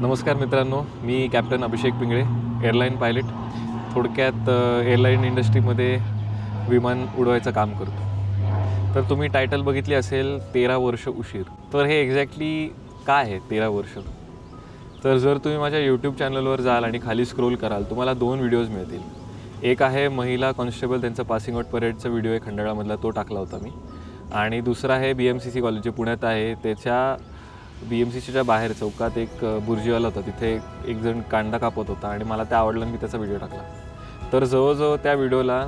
नमस्कार मित्रांनो, मी कॅप्टन अभिषेक Pingale, airline pilot. थोडक्यात एअरलाईन इंडस्ट्रीमध्ये विमान उडवायचं काम करतो. तर तुम्ही टायटल बघितली असेल 13 वर्ष उशीर. तर हे एक्झॅक्टली काय आहे 13 वर्ष? तर जर तुम्ही माझ्या यूट्यूब चॅनलवर जाल आणि खाली स्क्रोल कराल, तुम्हाला 2 व्हिडिओज मिळतील. एक आहे महिला कॉन्स्टेबल त्यांचा पासिंग आउट परेडचा व्हिडिओ आहे खंडाळामधला, तो टाकला होता मी. आणि दुसरा आहे BMCC कॉलेज जे पुण्यात आहे, त्याच्या BMCCच्या बाहेर चौकात एक बुर्जीवाला होता, तिथे एक जण कांदा कापत होता आणि मला ते आवडलं आणि मी त्याचा व्हिडिओ टाकला. तर जवळजवळ त्या व्हिडिओला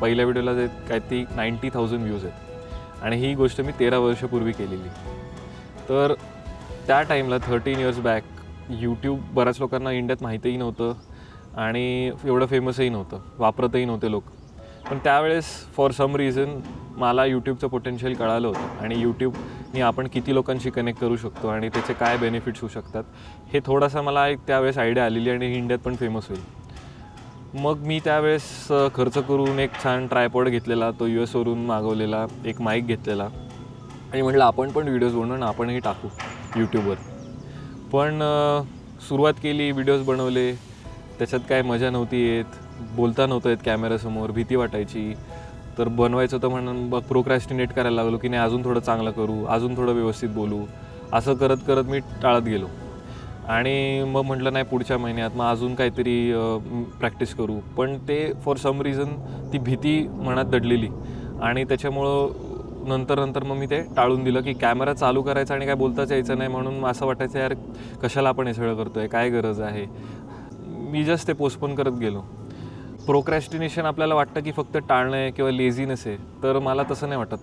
पहिल्या व्हिडिओला जे काय ती 90,000 व्ह्यूज आहेत आणि ही गोष्ट मी 13 वर्षापूर्वी केलेली. तर त्या टाईमला 13 इयर्स बॅक यूट्यूब बऱ्याच लोकांना इंडियात माहितीही नव्हतं आणि एवढं फेमसही नव्हतं, वापरतही नव्हते लोक. पण त्यावेळेस फॉर सम रिझन मला यूट्यूबचं पोटेन्शियल कळालं होतं आणि यूट्यूबनी आपण किती लोकांशी कनेक्ट करू शकतो आणि त्याचे काय बेनिफिट्स होऊ शकतात हे थोडासा मला एक त्यावेळेस आयडिया आलेली आणि ही इंडियात पण फेमस होईल. मग मी त्यावेळेस खर्च करून एक छान ट्रायपॉड घेतलेला, तो US वरून मागवलेला, एक माईक घेतलेला आणि म्हटलं आपण पण व्हिडिओज बनवून आपणही टाकू यूट्यूबवर. पण सुरुवात केली, व्हिडिओज बनवले, त्याच्यात काय मजा नव्हती येत, बोलता नव्हतं येत कॅमेऱ्यासमोर, भीती वाटायची. तर बनवायचं तर म्हणून प्रोक्रॅस्टिनेट करायला लागलो की नाही अजून थोडं चांगलं करू, अजून थोडं व्यवस्थित बोलू. असं करत करत मी टाळत गेलो आणि मग म्हटलं नाही पुढच्या महिन्यात मग अजून काहीतरी प्रॅक्टिस करू. पण ते फॉर सम रिझन ती भीती मनात दडलेली आणि त्याच्यामुळं नंतर मग मी ते टाळून दिलं की कॅमेरा चालू करायचा आणि काय बोलताच यायचं नाही. म्हणून असं वाटायचं यार कशाला आपण हे सगळं करतो आहे, काय गरज आहे. मी जस्ट ते पोस्टपोन करत गेलो. प्रोक्रॅस्टिनेशन आपल्याला वाटतं की फक्त टाळणं आहे किंवा लेझीनेस आहे, तर मला तसं नाही वाटत.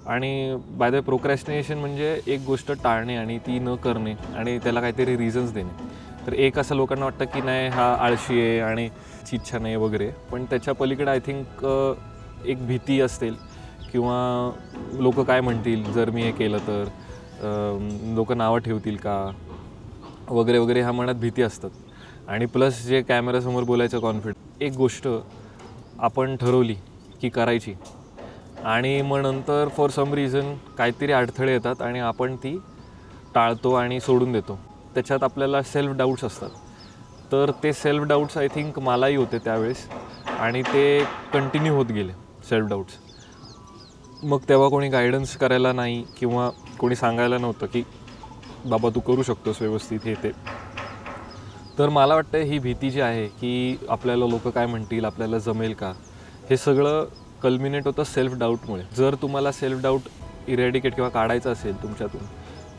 आणि बाय द वे प्रोक्रॅस्टिनेशन म्हणजे एक गोष्ट टाळणे आणि ती न करणे आणि त्याला काहीतरी रिझन्स देणे. तर एक असं लोकांना वाटतं की नाही हा आळशी आहे आणि इच्छा नाही वगैरे, पण त्याच्या पलीकडे आय थिंक एक भीती असेल किंवा लोक काय म्हणतील जर मी हे केलं तर, लोक नावं ठेवतील का वगैरे वगैरे, ह्या मनात भीती असतात. आणि प्लस जे कॅमेऱ्यासमोर बोलायचं कॉन्फिडन्स. एक गोष्ट आपण ठरवली की करायची आणि मग नंतर फॉर सम रिझन काहीतरी अडथळे येतात आणि आपण ती टाळतो आणि सोडून देतो. त्याच्यात आपल्याला सेल्फ डाऊट्स असतात. तर ते सेल्फ डाऊट्स आय थिंक मलाही होते त्यावेळेस आणि ते कंटिन्यू होत गेले सेल्फ डाऊट्स. मग तेव्हा कोणी गायडन्स करायला नाही किंवा कोणी सांगायला नव्हतं की बाबा तू करू शकतोस व्यवस्थित हे ते. तर मला वाटतं ही भीती जी आहे की आपल्याला लोक काय म्हणतील, आपल्याला जमेल का, हे सगळं कल्मिनेट होतं सेल्फ डाऊटमुळे. जर तुम्हाला सेल्फ डाऊट इरॅडिकेट किंवा काढायचं असेल तुमच्यातून,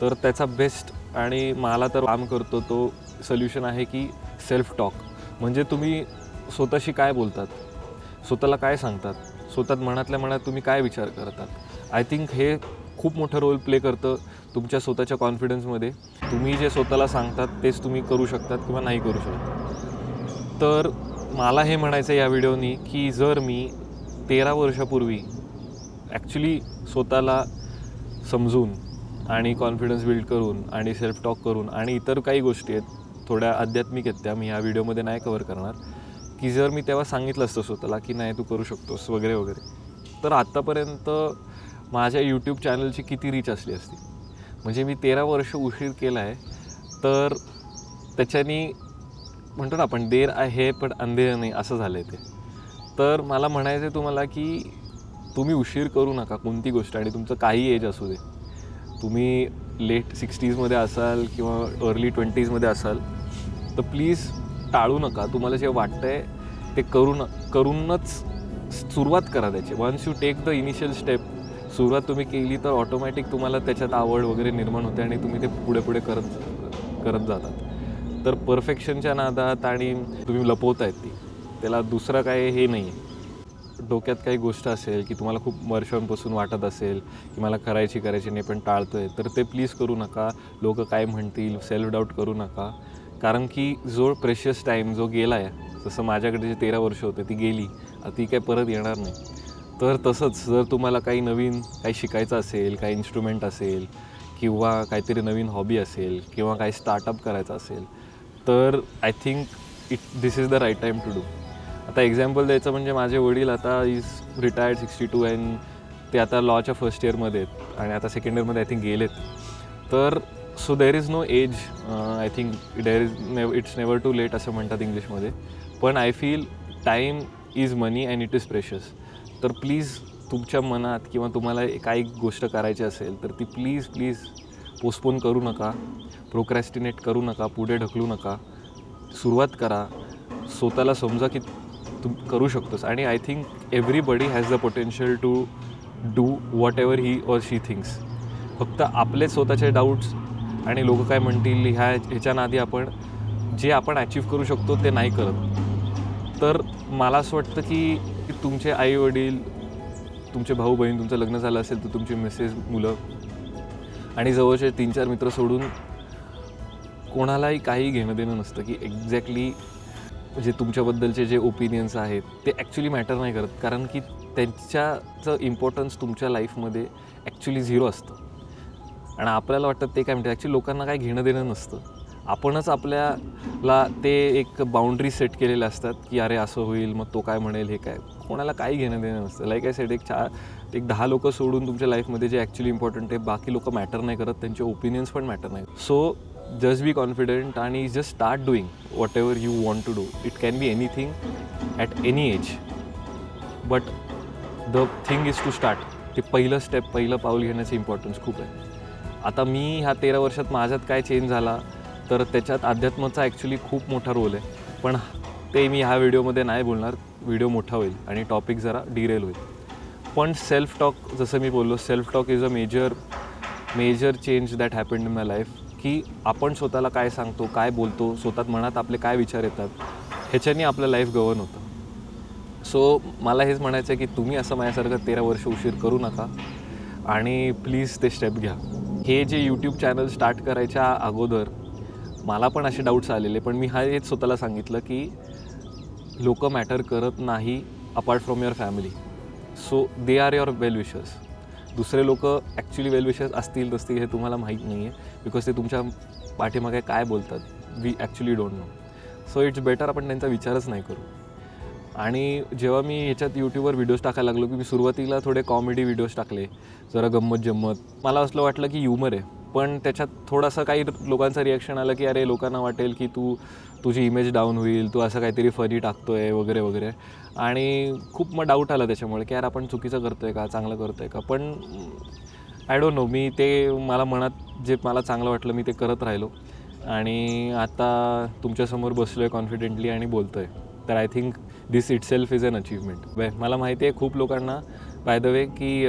तर त्याचा बेस्ट आणि मला तर काम करतो तो सोल्युशन आहे की सेल्फ टॉक. म्हणजे तुम्ही स्वतःशी काय बोलतात, स्वतःला काय सांगतात, स्वतः मनातल्या मनात तुम्ही काय विचार करतात. आय थिंक हे खूप मोठं रोल प्ले करतं तुमच्या स्वतःच्या कॉन्फिडन्समध्ये. तुम्ही जे स्वतःला सांगतात तेच तुम्ही करू शकतात किंवा नाही करू शकत. तर मला हे म्हणायचं या व्हिडिओनी की जर मी 13 वर्षापूर्वी ॲक्च्युली स्वतःला समजून आणि कॉन्फिडन्स बिल्ड करून आणि सेल्फ टॉक करून आणि इतर काही गोष्टी आहेत थोड्या आध्यात्मिक आहेत, त्या मी ह्या व्हिडिओमध्ये नाही कव्हर करणार, की जर मी तेव्हा सांगितलं असतं स्वतःला की नाही तू करू शकतोस वगैरे वगैरे, तर आत्तापर्यंत माझ्या यूट्यूब चॅनलची किती रीच असली असती. म्हणजे मी 13 वर्ष उशीर केला आहे, तर त्याच्यानी म्हणतो ना आपण देर आहे पण अंधेर नाही असं झालं आहे ते. तर मला म्हणायचं आहे तुम्हाला की तुम्ही उशीर करू नका कोणती गोष्ट, आणि तुमचं काही एज असू दे. तुम्ही लेट 60sमध्ये असाल किंवा अर्ली 20sमध्ये असाल तर प्लीज टाळू नका. तुम्हाला जे वाटतं आहे ते करूनच सुरुवात करा त्याची. Once you take the initial step, सुरुवात तुम्ही केली तर ऑटोमॅटिक तुम्हाला त्याच्यात आवड वगैरे निर्माण होते आणि तुम्ही ते पुढे करत जातात. तर परफेक्शनच्या नादात आणि तुम्ही लपवतायत ती, त्याला दुसरं काय हे नाही आहे. डोक्यात काही गोष्ट असेल की तुम्हाला खूप वर्षांपासून वाटत असेल की मला करायची नाही पण टाळतो आहे, तर ते प्लीज करू नका. लोक काय म्हणतील, सेल्फ डाऊट करू नका. कारण की जो प्रेशियस टाईम जो गेला आहे, जसं माझ्याकडे जे 13 वर्ष होते ती गेली, ती काय परत येणार नाही. तर तसंच जर तुम्हाला काही नवीन काही शिकायचं असेल, काही इन्स्ट्रुमेंट असेल किंवा काहीतरी नवीन हॉबी असेल किंवा काही स्टार्टअप करायचं असेल, तर I think this is the right time to do. आता एक्झाम्पल द्यायचं म्हणजे माझे वडील आता इज रिटायर्ड 62 अँड ते आता लॉच्या फर्स्ट इयरमध्ये आहेत आणि आता सेकंड इयरमध्ये आय थिंक गेलेत. तर so there is no age. I think it's never too late असं म्हणतात इंग्लिशमध्ये. पण I feel time is money and it is precious. तर प्लीज तुमच्या मनात किंवा तुम्हाला काही गोष्ट करायची असेल तर ती प्लीज पोस्टपोन करू नका, प्रोक्रॅस्टिनेट करू नका, पुढे ढकलू नका. सुरुवात करा. स्वतःला समजा की तू करू शकतोस. आणि I think everybody has the potential to do whatever he or she thinks. फक्त आपले स्वतःचे डाऊट्स आणि लोक काय म्हणतील ह्याच्या नादी आपण जे आपण अचीव करू शकतो ते नाही करत. तर मला असं वाटतं की तुमचे आईवडील, तुमचे भाऊ बहीण, तुमचं लग्न झालं असेल तर तुमची मिसेस, मुलं आणि जवळचे 3-4 मित्र सोडून कोणालाही काही घेणं देणं नसतं की एक्झॅक्टली जे तुमच्याबद्दलचे जे ओपिनियन्स आहेत ते ॲक्च्युली मॅटर नाही करत. कारण की त्यांच्याचं इम्पॉर्टन्स तुमच्या लाईफमध्ये ॲक्च्युली 0 असतं. आणि आपल्याला वाटतं ते काय म्हणतात, ॲक्च्युली लोकांना काही घेणं देणं नसतं. आपणच आपल्याला ते एक बाउंड्री सेट केलेल्या असतात की अरे असं होईल, मग तो काय म्हणेल, हे काय. कोणाला काही घेणं देणं नसतं. लाईक आय सेड, एक 10 लोकं सोडून तुमच्या लाईफमध्ये जे ॲक्च्युली इम्पॉर्टंट आहे बाकी लोकं मॅटर नाही करत, त्यांचे ओपिनियन्स पण मॅटर नाही. सो जस्ट बी कॉन्फिडंट आणि just start doing whatever you want to do. It can be anything at any age, but the thing is to start. ते पहिलं पाऊल घेण्याचं इम्पॉर्टन्स खूप आहे. आता मी ह्या 13 वर्षात माझ्यात काय चेंज झाला तर त्याच्यात अध्यात्माचा ॲक्च्युली खूप मोठा रोल आहे. पण ते मी ह्या व्हिडिओमध्ये नाही बोलणार. व्हिडिओ मोठा होईल आणि टॉपिक जरा डिरेल होईल. पण सेल्फ टॉक, जसं मी बोललो, self talk is a major change that happened in my life. की आपण स्वतःला काय सांगतो, काय बोलतो, स्वतःत मनात आपले काय विचार येतात, ह्याच्याने आपलं लाईफ गव्हर्न होतं. सो मला हेच म्हणायचं आहे की तुम्ही असं माझ्यासारखं 13 वर्ष उशीर करू नका आणि प्लीज ते स्टेप घ्या. हे जे यूट्यूब चॅनल स्टार्ट करायच्या अगोदर मला पण असे डाऊट्स आलेले, पण मी हेच स्वतःला सांगितलं की लोक मॅटर करत नाही apart from your family. So they are your well wishers. दुसरे लोक ॲक्च्युली वेल विशर्स असतील नसतील हे तुम्हाला माहीत नाही आहे, बिकॉज ते तुमच्या पाठीमागे काय बोलतात we actually don't know. So it's better आपण त्यांचा विचारच नाही करू. आणि जेव्हा मी ह्याच्यात यूट्यूबवर व्हिडिओज टाकायला लागलो की मी सुरुवातीला थोडे कॉमेडी व्हिडिओज टाकले, जरा गंमत. मला असं वाटलं की ह्युमर आहे, पण त्याच्यात थोडासा काही लोकांचं रिॲक्शन आलं की अरे लोकांना वाटेल की तुझी इमेज डाऊन होईल, तू असं काहीतरी फनी टाकतोय वगैरे वगैरे. आणि खूप मग डाऊट आला त्याच्यामुळे की यार आपण चुकीचं करतो आहे का, चांगलं करतो आहे का. पण आय डोंट नो, मी ते मला मनात जे मला चांगलं वाटलं मी ते करत राहिलो आणि आता तुमच्यासमोर बसलो आहे कॉन्फिडेंटली आणि बोलतो आहे. तर I think this itself is an achievement. मला माहिती आहे खूप लोकांना बाय द वे की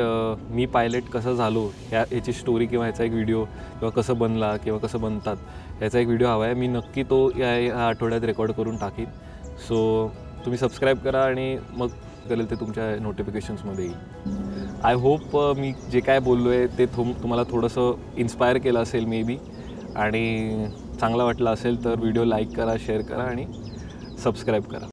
मी पायलट कसं झालो ह्याची स्टोरी किंवा ह्याचा एक व्हिडिओ किंवा कसं बनला किंवा कसं बनतात ह्याचा एक व्हिडिओ हवा आहे. मी नक्की तो या आठवड्यात रेकॉर्ड करून टाकीन. सो तुम्ही सबस्क्राईब करा आणि मग करेल ते तुमच्या नोटिफिकेशन्समध्ये येईल. आय होप मी जे काय बोललो आहे ते तुम्हाला थोडंसं इन्स्पायर केलं असेल मे बी, आणि चांगलं वाटलं असेल तर व्हिडिओ लाईक करा, शेअर करा आणि सबस्क्राईब करा.